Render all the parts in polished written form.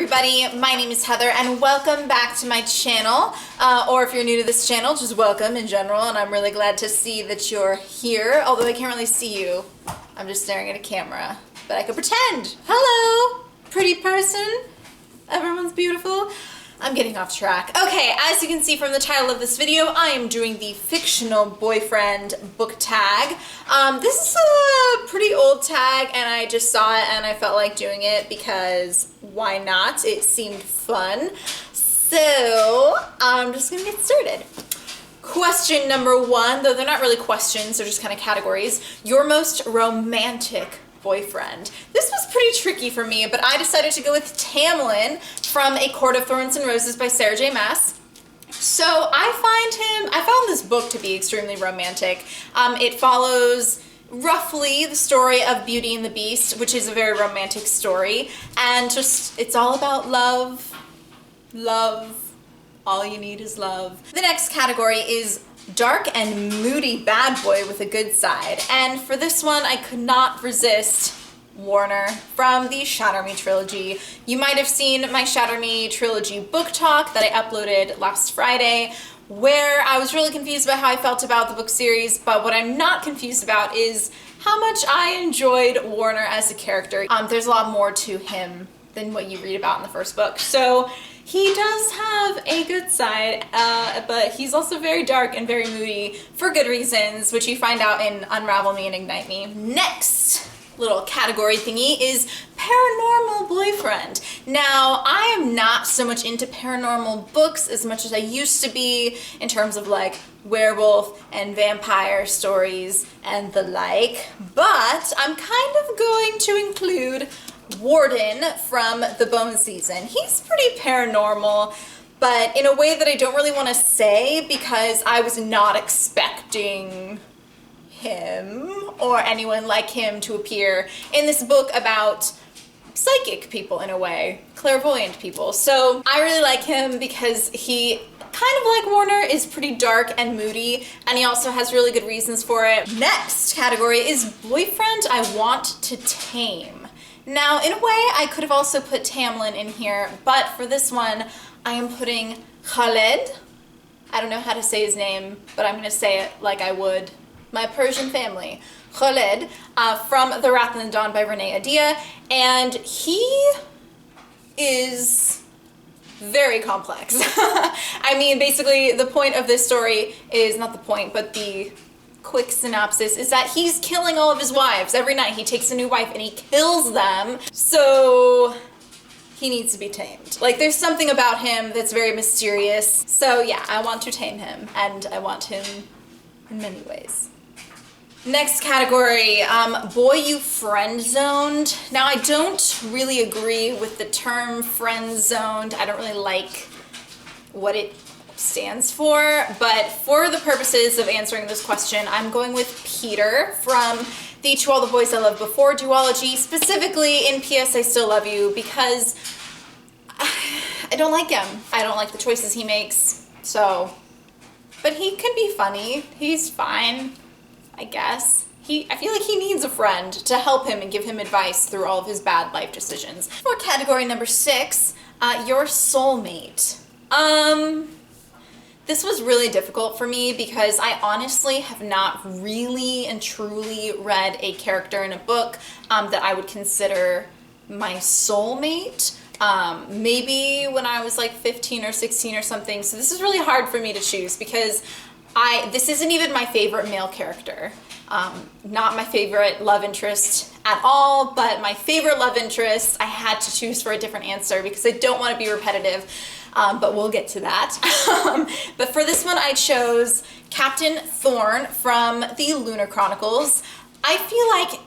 everybody, my name is Heather and welcome back to my channel, or if you're new to this channel, just welcome in general, and I'm really glad to see that you're here, although I can't really see you. I'm just staring at a camera, but I could pretend. Hello, pretty person. Everyone's beautiful. I'm getting off track. Okay, as you can see from the title of this video, I am doing the Fictional Boyfriend book tag. This is a pretty old tag and I just saw it and I felt like doing it because why not? It seemed fun. So I'm just gonna get started. Question number one, though they're not really questions, they're just kind of categories. Your most romantic boyfriend. This was pretty tricky for me, but I decided to go with Tamlin from A Court of Thorns and Roses by Sarah J. Maas. So I found this book to be extremely romantic. It follows roughly the story of Beauty and the Beast, which is a very romantic story, and just it's all about love. All you need is love. The next category is dark and moody bad boy with a good side. And for this one, I could not resist Warner from the Shatter Me trilogy. You might have seen my Shatter Me trilogy book talk that I uploaded last Friday, where I was really confused about how I felt about the book series, but what I'm not confused about is how much I enjoyed Warner as a character. There's a lot more to him than what you read about in the first book. So he does have a good side, but he's also very dark and very moody for good reasons, which you find out in Unravel Me and Ignite Me. Next little category thingy is paranormal boyfriend. Now, I am not so much into paranormal books as much as I used to be in terms of like werewolf and vampire stories and the like, but I'm kind of going to include Warden from The Bone Season. He's pretty paranormal, but in a way that I don't really want to say because I was not expecting him or anyone like him to appear in this book about psychic people in a way, clairvoyant people. So I really like him because he, kind of like Warner, is pretty dark and moody, and he also has really good reasons for it. Next category is boyfriend I want to tame. Now, in a way, I could have also put Tamlin in here, but for this one, I am putting Khaled. I don't know how to say his name, but I'm going to say it like I would my Persian family. Khaled, from The Wrath and the Dawn by Renee Adia, and he is very complex. I mean, basically, the point of this story is, not the point, but the quick synopsis is that he's killing all of his wives. Every night he takes a new wife and he kills them, so he needs to be tamed. Like, there's something about him that's very mysterious. So yeah, I want to tame him, and I want him in many ways. Next category, boy you friend-zoned. Now, I don't really agree with the term friend-zoned. I don't really like what it stands for, but for the purposes of answering this question, I'm going with Peter from the To All the Boys I Loved Before duology, specifically in P.S. I Still Love You, because I don't like him. I don't like the choices he makes, so, but he can be funny. He's fine, I guess. I feel like he needs a friend to help him and give him advice through all of his bad life decisions. For category number 6, your soulmate. This was really difficult for me because I honestly have not really and truly read a character in a book that I would consider my soulmate. Maybe when I was like 15 or 16 or something. So this is really hard for me to choose because this isn't even my favorite male character. Not my favorite love interest at all, but my favorite love interest, I had to choose for a different answer because I don't want to be repetitive. But we'll get to that. But for this one, I chose Captain Thorn from the Lunar Chronicles. I feel like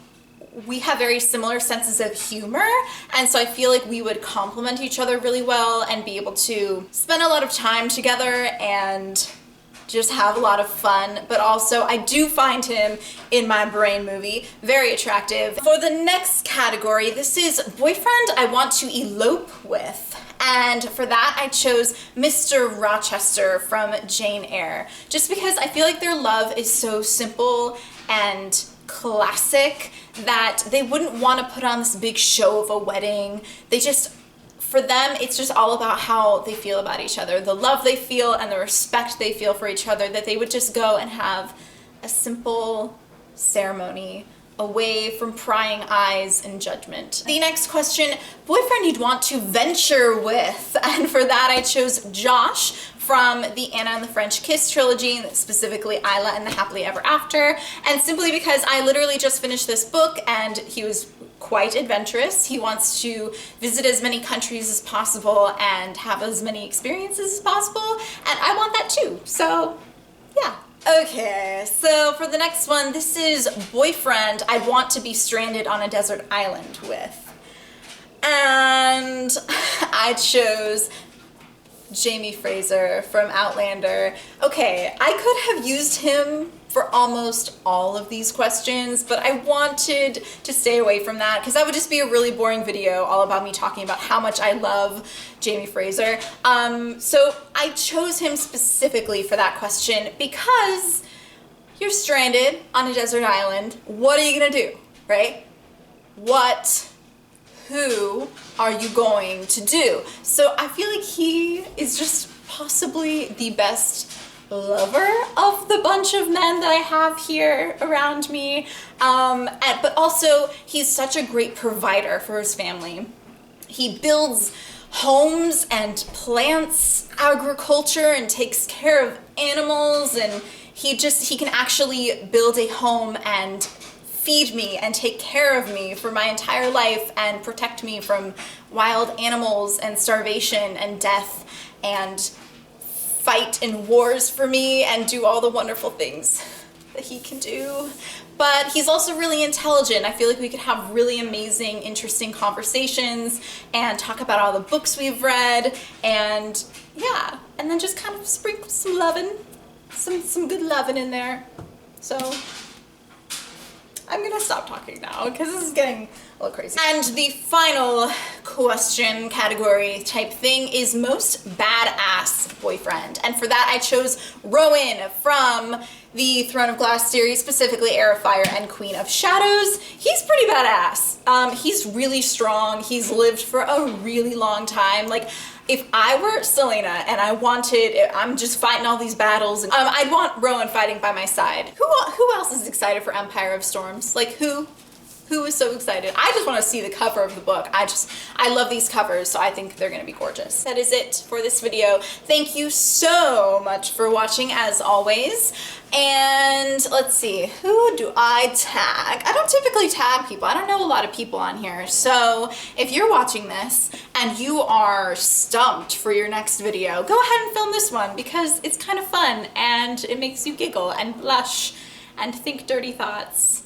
we have very similar senses of humor, and so I feel like we would complement each other really well and be able to spend a lot of time together and just have a lot of fun. But also, I do find him in my brain movie very attractive. For the next category, this is boyfriend I want to elope with. And for that, I chose Mr. Rochester from Jane Eyre, just because I feel like their love is so simple and classic that they wouldn't want to put on this big show of a wedding. They just For them, it's just all about how they feel about each other, the love they feel and the respect they feel for each other, that they would just go and have a simple ceremony away from prying eyes and judgment. The next question, boyfriend you'd want to venture with. And for that I chose Josh from the Anna and the French Kiss trilogy, specifically Isla and the Happily Ever After. And simply because I literally just finished this book and he was quite adventurous. He wants to visit as many countries as possible and have as many experiences as possible. And I want that too. So yeah. Okay, so for the next one, this is boyfriend I'd want to be stranded on a desert island with. And I chose Jamie Fraser from Outlander. Okay, I could have used him for almost all of these questions, but I wanted to stay away from that because that would just be a really boring video all about me talking about how much I love Jamie Fraser. So I chose him specifically for that question because you're stranded on a desert island. What are you gonna do, right? Who are you going to do? So I feel like he is just possibly the best lover of the bunch of men that I have here around me, but also he's such a great provider for his family. He builds homes and plants agriculture and takes care of animals, and he can actually build a home and feed me and take care of me for my entire life and protect me from wild animals and starvation and death and fight in wars for me and do all the wonderful things that he can do. But he's also really intelligent. I feel like we could have really amazing, interesting conversations and talk about all the books we've read, and yeah, and then just kind of sprinkle some lovin', some good lovin' in there. So I'm gonna stop talking now because this is getting a little crazy. And the final question category type thing is most badass boyfriend. And for that I chose Rowan from the Throne of Glass series, specifically Heir of Fire and Queen of Shadows. He's pretty badass. He's really strong. He's lived for a really long time. Like, if I were Selena and I'm just fighting all these battles, I'd want Rowan fighting by my side. Who else is excited for Empire of Storms? Like, who is so excited? I just want to see the cover of the book. I love these covers, so I think they're gonna be gorgeous. That is it for this video. Thank you so much for watching, as always. And let's see, who do I tag? I don't typically tag people. I don't know a lot of people on here. So if you're watching this and you are stumped for your next video, go ahead and film this one because it's kind of fun and it makes you giggle and blush and think dirty thoughts.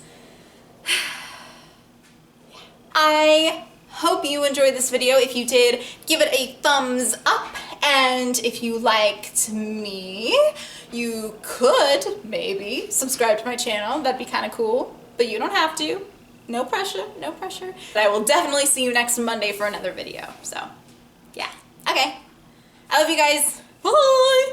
I hope you enjoyed this video. If you did, give it a thumbs up. And if you liked me, you could maybe subscribe to my channel. That'd be kind of cool, but you don't have to. No pressure, no pressure. But I will definitely see you next Monday for another video. So yeah, okay. I love you guys. Bye.